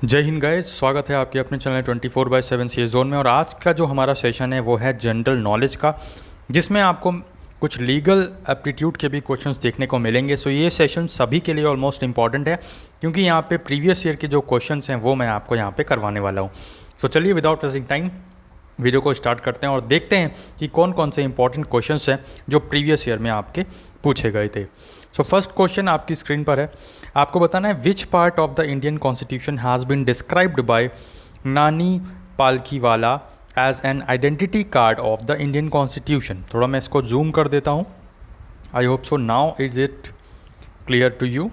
जय हिंद गाइस, स्वागत है आपके अपने चैनल 24/7 सी जोन में। और आज का जो हमारा सेशन है वो है जनरल नॉलेज का, जिसमें आपको कुछ लीगल एप्टीट्यूड के भी क्वेश्चंस देखने को मिलेंगे। सो ये सेशन सभी के लिए ऑलमोस्ट इंपॉर्टेंट है, क्योंकि यहाँ पे प्रीवियस ईयर के जो क्वेश्चंस हैं वो मैं आपको यहाँ पे करवाने वाला हूँ। सो चलिए विदाउट वेस्टिंग टाइम वीडियो को स्टार्ट करते हैं और देखते हैं कि कौन कौन से इंपॉर्टेंट क्वेश्चंस हैं जो प्रीवियस ईयर में आपके पूछे गए थे। सो फर्स्ट क्वेश्चन आपकी स्क्रीन पर है। आपको बताना है which part of the Indian constitution has been described by Nani Palkhivala as an identity card of the Indian constitution. थोड़ा मैं इसको जूम कर देता हूँ। I hope so now is it clear to you.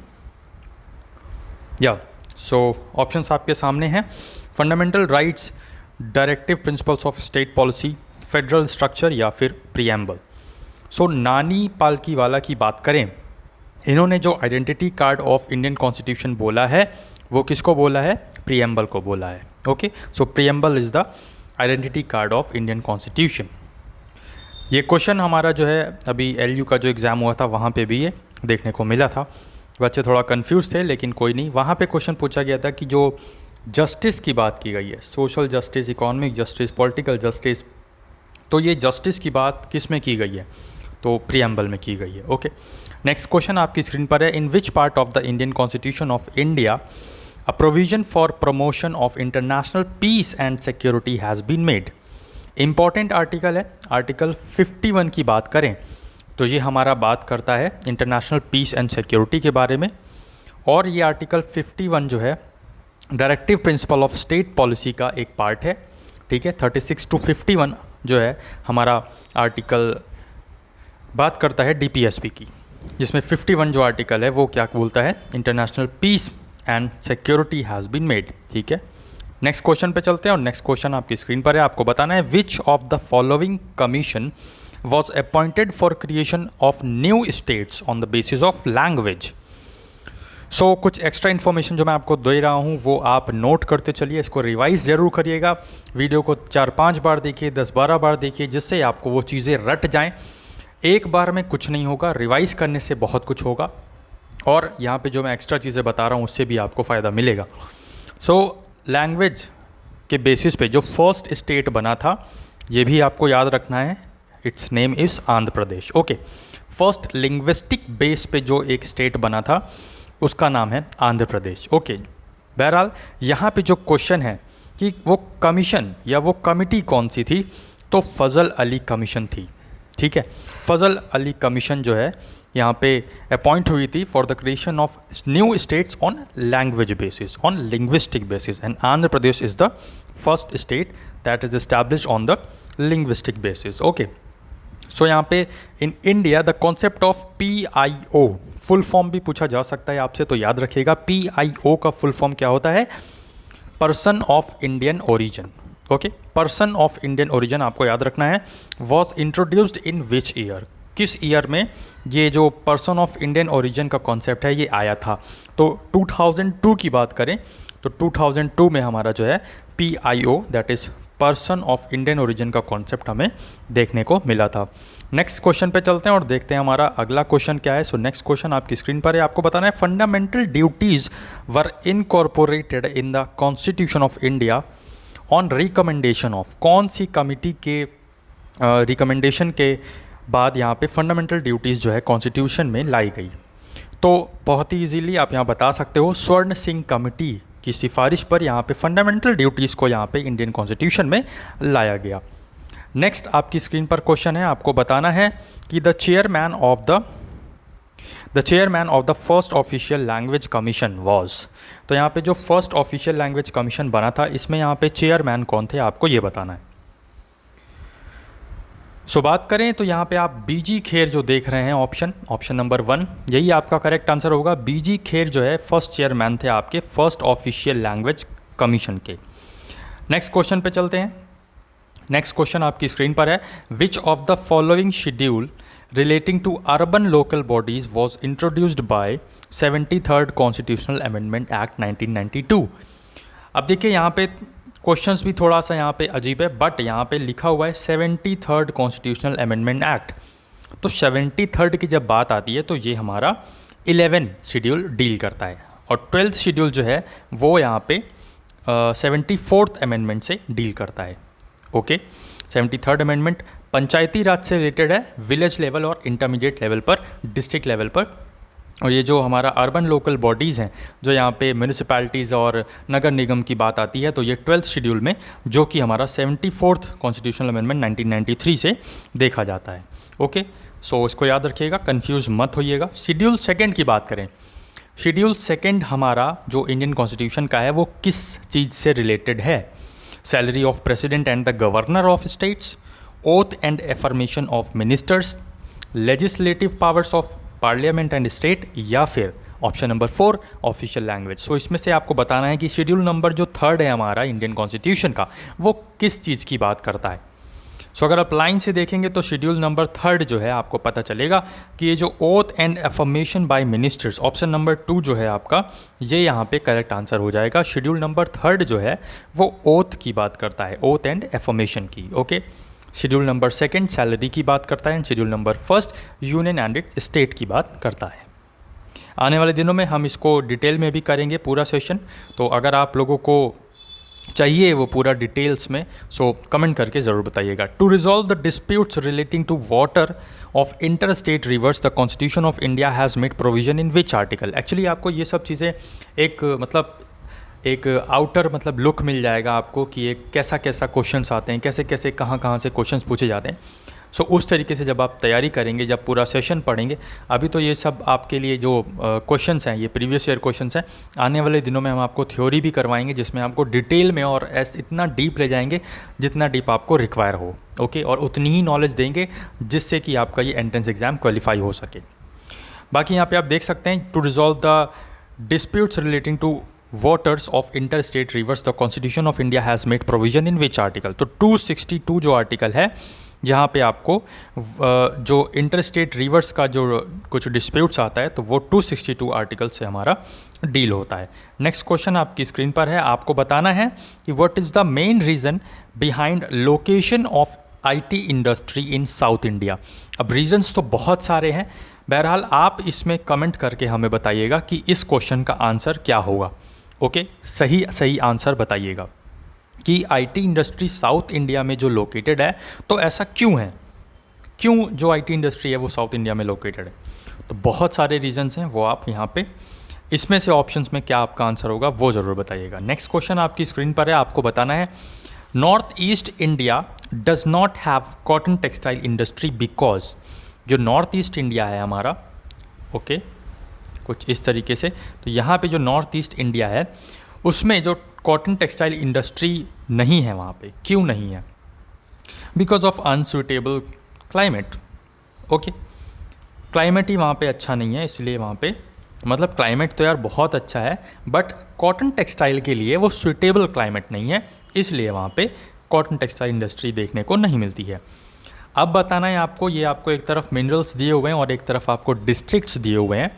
या सो ऑप्शंस आपके सामने हैं। Fundamental rights, directive principles of state policy, federal structure या फिर प्रीएम्बल। सो नानी पालकीवाला की बात करें, इन्होंने जो identity card of Indian constitution बोला है वो किसको बोला है? प्रीएम्बल को बोला है। Okay, so preamble is the identity card of Indian constitution. ये क्वेश्चन हमारा जो है अभी एलयू का जो एग्ज़ाम हुआ था वहाँ पे भी ये देखने को मिला था। बच्चे थोड़ा कंफ्यूज थे, लेकिन कोई नहीं। वहाँ पे क्वेश्चन पूछा गया था कि जो जस्टिस की बात की गई है, social justice, economic justice, political justice, तो ये जस्टिस की बात किस में की गई है? तो प्रीएम्बल में की गई है। ओके, नेक्स्ट क्वेश्चन आपकी स्क्रीन पर है। In which part of the Indian constitution of India a provision for promotion of international peace and security has been made. Important article है। आर्टिकल 51 की बात करें तो ये हमारा बात करता है इंटरनेशनल पीस एंड सिक्योरिटी के बारे में। और ये आर्टिकल 51 जो है directive principle of state policy का एक पार्ट है। ठीक है, 36 to 51 जो है हमारा आर्टिकल बात करता है डीपीएसपी की, जिसमें 51 जो आर्टिकल है वो क्या बोलता है? International peace and security has been made. ठीक है, नेक्स्ट क्वेश्चन पे चलते हैं। और नेक्स्ट क्वेश्चन आपकी स्क्रीन पर है। आपको बताना है which of the following commission was appointed for creation of new states on the basis of language. So कुछ एक्स्ट्रा इन्फॉर्मेशन जो मैं आपको दे रहा हूँ वो आप नोट करते चलिए, इसको रिवाइज ज़रूर करिएगा। वीडियो को 4-5 बार देखिए, 10-12 बार देखिए, जिससे आपको वो चीज़ें रट जाएं। एक बार में कुछ नहीं होगा, रिवाइज करने से बहुत कुछ होगा। और यहाँ पे जो मैं एक्स्ट्रा चीज़ें बता रहा हूँ उससे भी आपको फ़ायदा मिलेगा। सो लैंग्वेज के बेसिस पे जो फर्स्ट स्टेट बना था ये भी आपको याद रखना है। It's name is Andhra Pradesh. Okay, first linguistic base पे जो एक स्टेट बना था उसका नाम है आंध्र प्रदेश। ओके, बहरहाल यहाँ पे जो क्वेश्चन है कि वो कमीशन या वो कमिटी कौन सी थी, तो फजल अली कमीशन थी। ठीक है, फजल अली कमीशन जो है यहाँ पे अपॉइंट हुई थी for the creation of new states on language basis, on linguistic basis, and Andhra Pradesh is the first state that is established on the linguistic basis. Okay, so यहाँ पे in India the concept of PIO, full form भी पूछा जा सकता है आपसे, तो याद रखिएगा PIO का फुल फॉर्म क्या होता है? Person of Indian origin. Okay, person of Indian origin आपको याद रखना है। Was introduced in which year, किस ईयर में ये जो पर्सन ऑफ इंडियन ओरिजिन का कॉन्सेप्ट है ये आया था? तो 2002 की बात करें तो 2002 में हमारा जो है PIO that is person of Indian origin का कॉन्सेप्ट हमें देखने को मिला था। नेक्स्ट क्वेश्चन पे चलते हैं और देखते हैं हमारा अगला क्वेश्चन क्या है। सो नेक्स्ट क्वेश्चन आपकी स्क्रीन पर है। आपको बताना है fundamental duties were incorporated in the constitution of India on recommendation of. कौन सी कमिटी के रिकमेंडेशन के बाद यहाँ पे फंडामेंटल ड्यूटीज़ जो है कॉन्स्टिट्यूशन में लाई गई? तो बहुत ही इजीली आप यहाँ बता सकते हो, स्वर्ण सिंह कमेटी की सिफारिश पर यहाँ पे फंडामेंटल ड्यूटीज़ को यहाँ पे इंडियन कॉन्स्टिट्यूशन में लाया गया। नेक्स्ट आपकी स्क्रीन पर क्वेश्चन है। आपको बताना है कि the chairman of the first official language commission was. तो यहाँ पे जो फर्स्ट ऑफिशियल लैंग्वेज कमीशन बना था इसमें यहाँ पे चेयरमैन कौन थे आपको ये बताना है। सो बात करें तो यहाँ पे आप बीजी खेर जो देख रहे हैं ऑप्शन नंबर 1, यही आपका करेक्ट आंसर होगा। बीजी खेर जो है फर्स्ट चेयरमैन थे आपके फर्स्ट ऑफिशियल लैंग्वेज कमीशन के। नेक्स्ट क्वेश्चन पे चलते हैं। नेक्स्ट क्वेश्चन आपकी स्क्रीन पर है। Which of the following schedule relating to urban local bodies was introduced by 73rd constitutional amendment act 1992। अब देखिए यहाँ पे क्वेश्चंस भी थोड़ा सा यहाँ पे अजीब है, बट यहाँ पे लिखा हुआ है 73rd कॉन्स्टिट्यूशनल अमेंडमेंट एक्ट। तो 73rd की जब बात आती है तो ये हमारा 11 शेड्यूल डील करता है, और 12th शेड्यूल जो है वो यहाँ पे 74th अमेंडमेंट से डील करता है। ओके, 73rd अमेंडमेंट पंचायती राज से रिलेटेड है, विलेज लेवल और इंटरमीडिएट लेवल पर, डिस्ट्रिक्ट लेवल पर। और ये जो हमारा अर्बन लोकल बॉडीज़ हैं, जो यहाँ पे म्यूनिसिपैलिटीज़ और नगर निगम की बात आती है, तो ये 12th शेड्यूल में, जो कि हमारा 74th कॉन्स्टिट्यूशनल अमेंडमेंट 1993 से देखा जाता है। ओके, सो इसको याद रखिएगा, कंफ्यूज मत होइएगा। शेड्यूल सेकंड की बात करें, शेड्यूल सेकंड हमारा जो इंडियन कॉन्स्टिट्यूशन का है वो किस चीज़ से रिलेटेड है? Salary of president and the governor of states, oath and affirmation of ministers, legislative powers of parliament and state, या फिर ऑप्शन नंबर 4 ऑफिशियल लैंग्वेज। सो इसमें से आपको बताना है कि शेड्यूल नंबर जो 3rd है हमारा इंडियन कॉन्स्टिट्यूशन का, वो किस चीज़ की बात करता है। सो अगर आप लाइन से देखेंगे तो शेड्यूल नंबर 3rd जो है आपको पता चलेगा कि ये जो oath and affirmation by ministers, option number 2 जो है आपका, ये यहाँ पे करेक्ट आंसर हो जाएगा। शेड्यूल नंबर 3rd जो है वो ओथ की बात करता है, ओथ एंड एफर्मेशन की। ओके, शेड्यूल नंबर 2 सैलरी की बात करता है, schedule number 1 union and it state की बात करता है। आने वाले दिनों में हम इसको डिटेल में भी करेंगे पूरा सेशन, तो अगर आप लोगों को चाहिए वो पूरा डिटेल्स में, सो कमेंट करके ज़रूर बताइएगा। To resolve the disputes relating to water of inter state rivers the constitution of India has made provision in which article. Actually आपको ये सब चीज़ें एक आउटर लुक मिल जाएगा आपको कि एक कैसा कैसा क्वेश्चंस आते हैं, कैसे कैसे कहाँ से क्वेश्चंस पूछे जाते हैं। सो उस तरीके से जब आप तैयारी करेंगे, जब पूरा सेशन पढ़ेंगे, अभी तो ये सब आपके लिए जो क्वेश्चंस हैं ये प्रीवियस ईयर क्वेश्चंस हैं। आने वाले दिनों में हम आपको थ्योरी भी करवाएंगे जिसमें आपको डिटेल में और इतना डीप ले जाएंगे जितना डीप आपको रिक्वायर हो। ओके, और उतनी ही नॉलेज देंगे जिससे कि आपका ये एंट्रेंस एग्ज़ाम क्वालिफाई हो सके। बाकी यहाँ पे आप देख सकते हैं, to resolve the disputes relating to waters of inter state rivers the constitution of India has made provision in which article. तो 262 जो आर्टिकल है, जहाँ पे आपको जो इंटर स्टेट रिवर्स का जो कुछ डिस्प्यूट्स आता है, तो वो 262 आर्टिकल से हमारा डील होता है। नेक्स्ट क्वेश्चन आपकी स्क्रीन पर है, आपको बताना है कि what is the main reason behind location of IT industry in south India. अब रीजंस तो बहुत सारे हैं, बहरहाल आप इसमें कमेंट करके हमें बताइएगा कि इस क्वेश्चन का आंसर क्या होगा। ओके, सही आंसर बताइएगा कि आईटी इंडस्ट्री साउथ इंडिया में जो लोकेटेड है, तो ऐसा क्यों है, क्यों जो आईटी इंडस्ट्री है वो साउथ इंडिया में लोकेटेड है। तो बहुत सारे रीजंस हैं, वो आप यहाँ पे इसमें से ऑप्शंस में क्या आपका आंसर होगा वो ज़रूर बताइएगा। नेक्स्ट क्वेश्चन आपकी स्क्रीन पर है, आपको बताना है north east India does not have cotton textile industry because. जो नॉर्थ ईस्ट इंडिया है हमारा, ओके, कुछ इस तरीके से, तो यहाँ पे जो नॉर्थ ईस्ट इंडिया है उसमें जो कॉटन टेक्सटाइल इंडस्ट्री नहीं है, वहाँ पे क्यों नहीं है? Because of unsuitable climate. Okay, climate ही वहाँ पे अच्छा नहीं है, इसलिए वहाँ पे, मतलब क्लाइमेट तो यार बहुत अच्छा है, बट कॉटन टेक्सटाइल के लिए वो सूटेबल क्लाइमेट नहीं है, इसलिए वहाँ पे कॉटन टेक्सटाइल इंडस्ट्री देखने को नहीं मिलती है। अब बताना है आपको, ये आपको एक तरफ मिनरल्स दिए हुए हैं और एक तरफ आपको डिस्ट्रिक्ट्स दिए हुए हैं,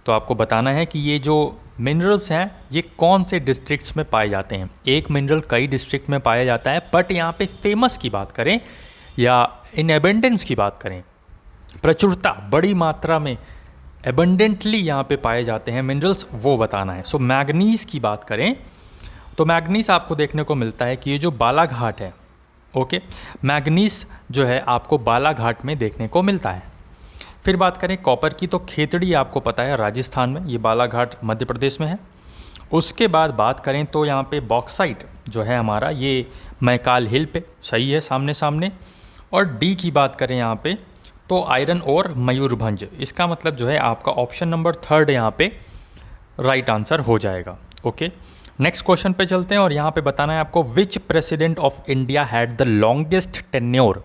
तो आपको बताना है कि ये जो मिनरल्स हैं ये कौन से डिस्ट्रिक्ट्स में पाए जाते हैं। एक मिनरल कई डिस्ट्रिक्ट में पाया जाता है, बट यहाँ पे फेमस की बात करें या इन एबेंडेंस की बात करें, प्रचुरता, बड़ी मात्रा में एबंडेंटली यहाँ पे पाए जाते हैं मिनरल्स, वो बताना है। सो मैग्नीज़ की बात करें तो मैग्नीज़ आपको देखने को मिलता है कि ये जो बालाघाट है, ओके, मैग्नीज़ जो है आपको बालाघाट में देखने को मिलता है। फिर बात करें कॉपर की, तो खेतड़ी आपको पता है राजस्थान में, ये बालाघाट मध्य प्रदेश में है। उसके बाद बात करें तो यहाँ पे बॉक्साइट जो है हमारा, ये मैकाल हिल पे, सही है, सामने सामने। और डी की बात करें यहाँ पे तो आयरन और मयूरभंज, इसका मतलब जो है आपका ऑप्शन नंबर 3 यहाँ पे राइट आंसर हो जाएगा। ओके, नेक्स्ट क्वेश्चन पे चलते हैं और यहाँ पे बताना है आपको which president of India had the longest tenure.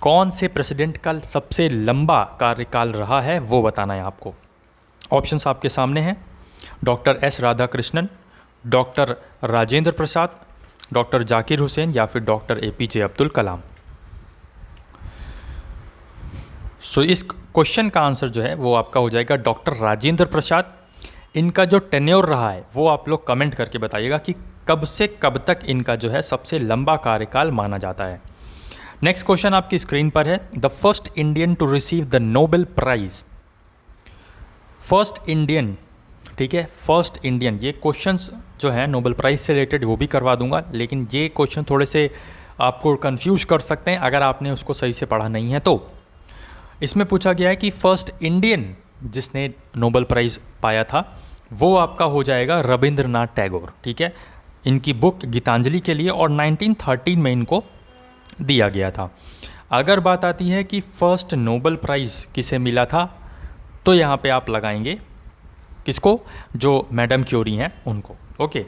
कौन से प्रेसिडेंट का सबसे लंबा कार्यकाल रहा है वो बताना है आपको। ऑप्शंस आपके सामने हैं, doctor S Radhakrishnan, doctor Rajendra Prasad, doctor Zakir Hussain या फिर doctor APJ Abdul Kalam. So इस क्वेश्चन का आंसर जो है वो आपका हो जाएगा डॉक्टर राजेंद्र प्रसाद। इनका जो टेन्योर रहा है वो आप लोग कमेंट करके बताइएगा कि कब से कब तक इनका जो है सबसे लंबा कार्यकाल माना जाता है। नेक्स्ट क्वेश्चन आपकी स्क्रीन पर है, the first Indian to receive the Nobel prize. First Indian ठीक है। फर्स्ट इंडियन, ये क्वेश्चंस जो है नोबेल प्राइज़ से रिलेटेड वो भी करवा दूंगा, लेकिन ये क्वेश्चन थोड़े से आपको कंफ्यूज कर सकते हैं अगर आपने उसको सही से पढ़ा नहीं है तो। इसमें पूछा गया है कि फर्स्ट इंडियन जिसने नोबेल प्राइज़ पाया था वो आपका हो जाएगा रविंद्रनाथ टैगोर, ठीक है। इनकी बुक गीतांजलि के लिए और 1913 में इनको दिया गया था। अगर बात आती है कि फर्स्ट नोबेल प्राइज़ किसे मिला था, तो यहाँ पे आप लगाएंगे किसको, जो मैडम क्यूरी हैं उनको। ओके,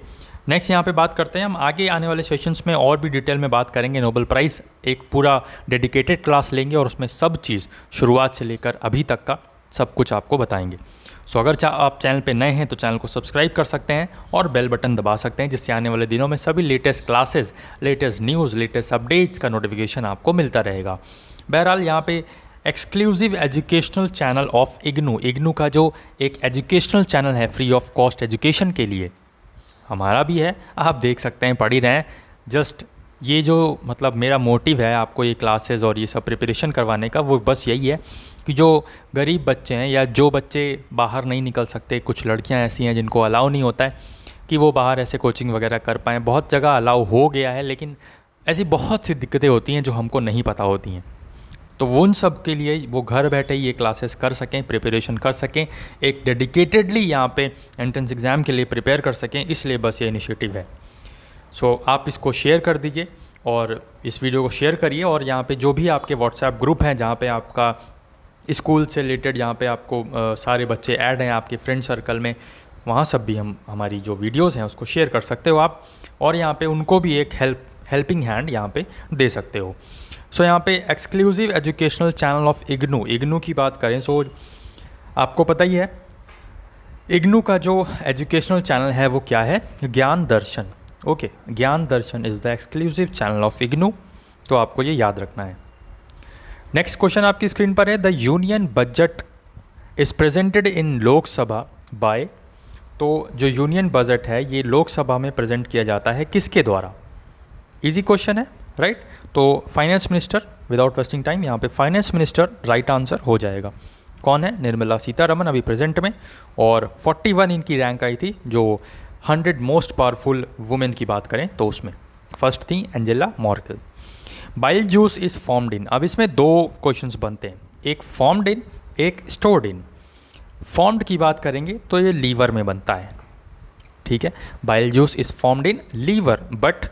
नेक्स्ट यहाँ पे बात करते हैं हम आगे आने वाले सेशंस में और भी डिटेल में बात करेंगे नोबेल प्राइज़, एक पूरा डेडिकेटेड क्लास लेंगे और उसमें सब चीज़ शुरुआत से लेकर अभी तक का सब कुछ आपको बताएंगे। सो अगर आप चैनल पे नए हैं तो चैनल को सब्सक्राइब कर सकते हैं और बेल बटन दबा सकते हैं, जिससे आने वाले दिनों में सभी latest classes, latest news, latest updates का नोटिफिकेशन आपको मिलता रहेगा। बहरहाल यहाँ पे exclusive educational channel of IGNOU का जो एक एजुकेशनल चैनल है फ्री ऑफ कॉस्ट एजुकेशन के लिए, हमारा भी है, आप देख सकते हैं, पढ़ ही रहे हैं। जस्ट ये जो मतलब मेरा मोटिव है आपको ये क्लासेस और ये सब प्रिपरेशन करवाने का, वो बस यही है कि जो गरीब बच्चे हैं या जो बच्चे बाहर नहीं निकल सकते, कुछ लड़कियां ऐसी हैं जिनको अलाउ नहीं होता है कि वो बाहर ऐसे कोचिंग वगैरह कर पाएँ। बहुत जगह अलाउ हो गया है, लेकिन ऐसी बहुत सी दिक्कतें होती हैं जो हमको नहीं पता होती हैं। तो वो उन सब के लिए वो घर बैठे ही ये क्लासेस कर सकें, प्रिपरेशन कर सकें, एक डेडिकेटेडली यहाँ पे एंट्रेंस एग्ज़ाम के लिए प्रिपेयर कर सकें, इसलिए बस ये इनिशिएटिव है। सो आप इसको शेयर कर दीजिए और इस वीडियो को शेयर करिए, और यहाँ पे जो भी आपके व्हाट्सएप ग्रुप हैं जहाँ पे आपका स्कूल से रिलेटेड जहाँ पे आपको सारे बच्चे ऐड हैं आपके फ्रेंड सर्कल में, वहाँ सब भी हम हमारी जो वीडियोज़ हैं उसको शेयर कर सकते हो आप, और यहाँ पे उनको भी एक हेल्पिंग हैंड यहाँ पे दे सकते हो। सो यहाँ पे exclusive educational channel of IGNOU की बात करें, सो आपको पता ही है इग्नू का जो एजुकेशनल चैनल है वो क्या है, ज्ञान Darshan. Okay, Gyan Darshan is the exclusive channel of IGNOU, तो आपको ये याद रखना है। नेक्स्ट क्वेश्चन आपकी स्क्रीन पर है, the union budget is presented in Lok Sabha by, तो जो यूनियन बजट है ये लोकसभा में प्रेजेंट किया जाता है किसके द्वारा। इजी क्वेश्चन है, राइट। तो finance minister, without wasting time यहाँ पे फाइनेंस मिनिस्टर राइट आंसर हो जाएगा। कौन है, निर्मला सीतारमन अभी प्रेजेंट में, और 41 इनकी रैंक आई थी, जो 100 मोस्ट पावरफुल वुमेन की बात करें तो उसमें फर्स्ट थी Angela Morkel. Bile juice is formed इन, अब इसमें दो क्वेश्चंस बनते हैं, एक फॉर्म्ड इन, एक स्टोर्ड इन। फॉर्म्ड की बात करेंगे तो ये लीवर में बनता है, ठीक है। Bile juice is formed in liver but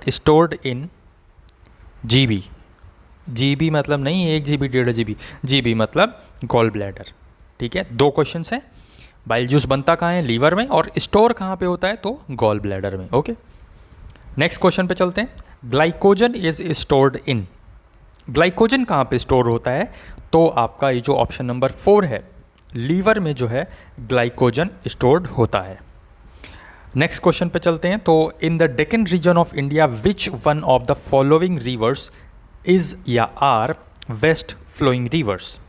stored in GB. GB मतलब नहीं 1 GB 1.5 GB, जीबी मतलब गॉल ब्लैडर, ठीक है। दो क्वेश्चन हैं, बाइल जूस बनता कहाँ है, लीवर में, और स्टोर कहाँ पे होता है, तो गॉल ब्लैडर में। ओके, नेक्स्ट क्वेश्चन पे चलते हैं। Glycogen is stored in, glycogen कहाँ पे स्टोर होता है, तो आपका ये जो ऑप्शन नंबर 4 है, लीवर में जो है ग्लाइकोजन स्टोर्ड होता है। नेक्स्ट क्वेश्चन पे चलते हैं, तो in the Deccan region of India which one of the following rivers is या are west flowing rivers.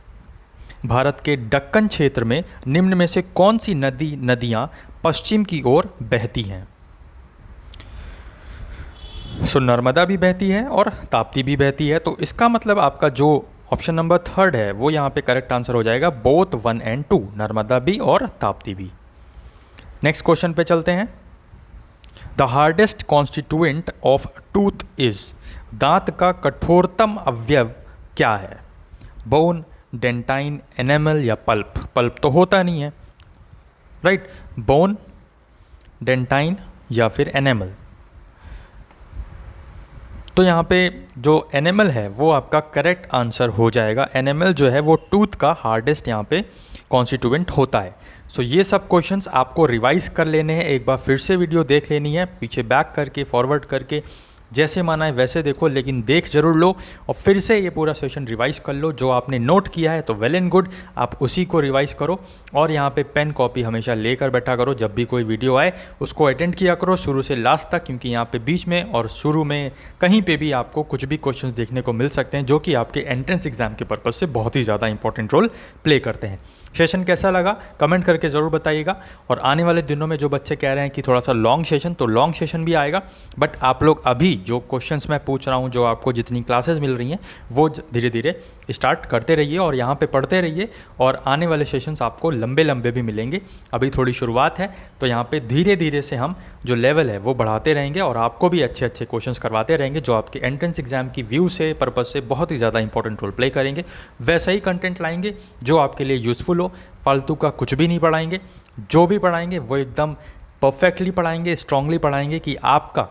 Bharat के दक्कन क्षेत्र में निम्न में से कौन सी नदियां पश्चिम की ओर बहती हैं। सो नर्मदा भी बहती है और ताप्ती भी बहती है, तो इसका मतलब आपका जो ऑप्शन नंबर 3 है वो यहाँ पे करेक्ट आंसर हो जाएगा, बोथ 1 and 2, नर्मदा भी और ताप्ती भी। नेक्स्ट क्वेश्चन पे चलते हैं। The hardest constituent of tooth is, दांत का कठोरतम अवयव क्या है, बोन, डेंटाइन, एनेमल या पल्प। पल्प तो होता नहीं है, राइट। बोन, डेंटाइन या फिर एनेमल। तो यहाँ पे जो एनिमल है वो आपका करेक्ट आंसर हो जाएगा। एनिमल जो है वो टूथ का हार्डेस्ट यहाँ पे कॉन्स्टिट्यूएंट होता है। सो ये सब क्वेश्चंस आपको रिवाइज कर लेने हैं, एक बार फिर से वीडियो देख लेनी है, पीछे बैक करके फॉरवर्ड करके जैसे माना है वैसे देखो, लेकिन देख जरूर लो और फिर से ये पूरा सेशन रिवाइज कर लो। जो आपने नोट किया है तो वेल एंड गुड, आप उसी को रिवाइज करो और यहाँ पे पेन कॉपी हमेशा लेकर बैठा करो। जब भी कोई वीडियो आए उसको अटेंड किया करो शुरू से लास्ट तक, क्योंकि यहाँ पे बीच में और शुरू में कहीं पे भी आपको कुछ भी क्वेश्चंस देखने को मिल सकते हैं जो कि आपके एंट्रेंस एग्जाम के पर्पज़ से बहुत ही ज़्यादा इंपॉर्टेंट रोल प्ले करते हैं। सेशन कैसा लगा कमेंट करके ज़रूर बताइएगा। और आने वाले दिनों में जो बच्चे कह रहे हैं कि थोड़ा सा लॉन्ग सेशन, तो लॉन्ग सेशन भी आएगा, बट आप लोग अभी जो क्वेश्चंस मैं पूछ रहा हूँ, जो आपको जितनी क्लासेस मिल रही हैं, वो धीरे धीरे स्टार्ट करते रहिए और यहाँ पे पढ़ते रहिए, और आने वाले सेशंस आपको लंबे लंबे भी मिलेंगे। अभी थोड़ी शुरुआत है, तो यहाँ पे धीरे धीरे से हम जो लेवल है वो बढ़ाते रहेंगे और आपको भी अच्छे अच्छे क्वेश्चंस करवाते रहेंगे, जो आपके एंट्रेंस एग्जाम की व्यू से, पर्पज़ से बहुत ही ज़्यादा इंपॉर्टेंट रोल प्ले करेंगे। वैसा ही कंटेंट लाएंगे जो आपके लिए यूज़फुल हो, फालतू का कुछ भी नहीं पढ़ाएंगे। जो भी पढ़ाएंगे वो एकदम परफेक्टली पढ़ाएंगे, स्ट्रांगली पढ़ाएंगे कि आपका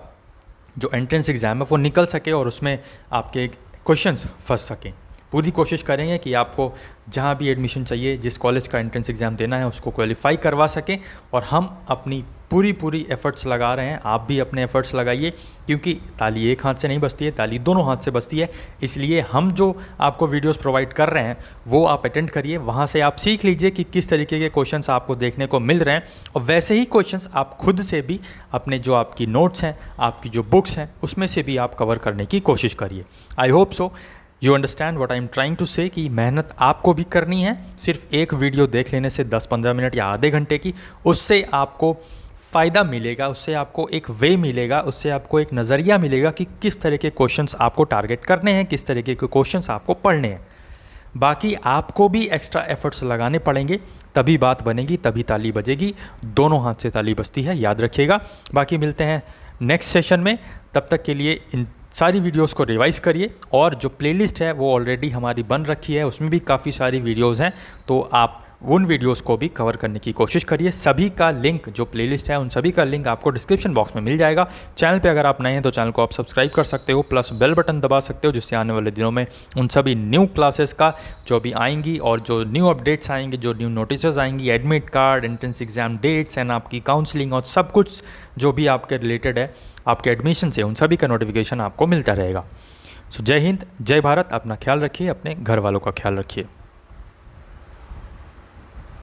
जो एंट्रेंस एग्ज़ाम है वो निकल सके और उसमें आपके क्वेश्चंस फंस सकें। पूरी कोशिश करेंगे कि आपको जहाँ भी एडमिशन चाहिए, जिस कॉलेज का एंट्रेंस एग्ज़ाम देना है, उसको क्वालिफाई करवा सकें। और हम अपनी पूरी एफ़र्ट्स लगा रहे हैं, आप भी अपने एफ़र्ट्स लगाइए, क्योंकि ताली एक हाथ से नहीं बजती है, ताली दोनों हाथ से बजती है। इसलिए हम जो आपको वीडियोस प्रोवाइड कर रहे हैं वो आप अटेंड करिए, वहाँ से आप सीख लीजिए कि किस तरीके के क्वेश्चंस आपको देखने को मिल रहे हैं, और वैसे ही क्वेश्चंस आप खुद से भी अपने जो आपकी नोट्स हैं, आपकी जो बुक्स हैं, उसमें से भी आप कवर करने की कोशिश करिए। I hope so you understand what I am trying to say, कि मेहनत आपको भी करनी है। सिर्फ एक वीडियो देख लेने से 10-15 मिनट या आधे घंटे की, उससे आपको फ़ायदा मिलेगा, उससे आपको एक वे मिलेगा, उससे आपको एक नज़रिया मिलेगा कि किस तरह के क्वेश्चंस आपको टारगेट करने हैं, किस तरीके के क्वेश्चंस आपको पढ़ने हैं। बाकी आपको भी एक्स्ट्रा एफर्ट्स लगाने पड़ेंगे, तभी बात बनेगी, तभी ताली बजेगी। दोनों हाथ से ताली बजती है, याद रखिएगा। बाकी मिलते हैं नेक्स्ट सेशन में, तब तक के लिए इन सारी वीडियोस को रिवाइज करिए, और जो प्लेलिस्ट है वो ऑलरेडी हमारी बन रखी है, उसमें भी काफ़ी सारी वीडियोस हैं, तो आप उन वीडियोस को भी कवर करने की कोशिश करिए। सभी का लिंक, जो प्लेलिस्ट है उन सभी का लिंक आपको डिस्क्रिप्शन बॉक्स में मिल जाएगा। चैनल पे अगर आप नए हैं तो चैनल को आप सब्सक्राइब कर सकते हो, प्लस बेल बटन दबा सकते हो, जिससे आने वाले दिनों में उन सभी न्यू क्लासेस का जो भी आएंगी, और जो न्यू अपडेट्स आएंगे, जो न्यू नोटिस आएंगी, admit card, entrance exam dates and आपकी काउंसलिंग और सब कुछ जो भी आपके रिलेटेड है आपके एडमिशन से, उन सभी का नोटिफिकेशन आपको मिलता रहेगा। सो जय हिंद, जय भारत। अपना ख्याल रखिए, अपने घर वालों का ख्याल रखिए।